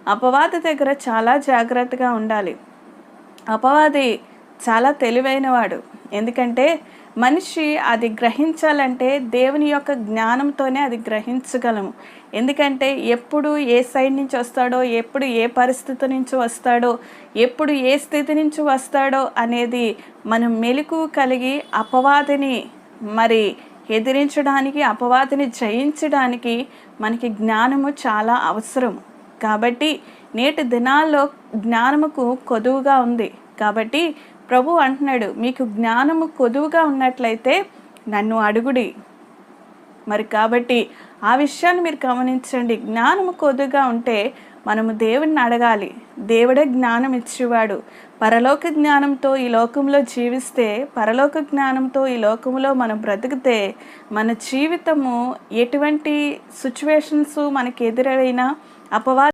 అపవాది దగ్గర చాలా జాగ్రత్తగా ఉండాలి. అపవాది చాలా తెలివైనవాడు. ఎందుకంటే మనిషి అది గ్రహించాలంటే దేవుని యొక్క జ్ఞానంతోనే అది గ్రహించగలము. ఎందుకంటే ఎప్పుడు ఏ సైడ్ నుంచి వస్తాడో, ఎప్పుడు ఏ పరిస్థితి నుంచి వస్తాడో, ఎప్పుడు ఏ స్థితి నుంచి వస్తాడో అనేది మనం మెలకువ కలిగి అపవాదిని మరి ఎదిరించడానికి, అపవాదిని జయించడానికి మనకి జ్ఞానము చాలా అవసరం. కాబట్టి నేటి దినాల్లో జ్ఞానముకు కొదువుగా ఉంది. కాబట్టి ప్రభు అంటున్నాడు, మీకు జ్ఞానము కొదువుగా ఉన్నట్లయితే నన్ను అడుగుడి. మరి కాబట్టి ఆ విషయాన్ని మీరు గమనించండి. జ్ఞానము కొద్దుగా ఉంటే మనము దేవుణ్ణి అడగాలి. దేవుడే జ్ఞానం ఇచ్చేవాడు. పరలోక జ్ఞానంతో ఈ లోకంలో జీవిస్తే, పరలోక జ్ఞానంతో ఈ లోకంలో మనం బ్రతికితే మన జీవితము ఎటువంటి సిచ్యువేషన్స్ మనకి ఎదురైనా అపవాది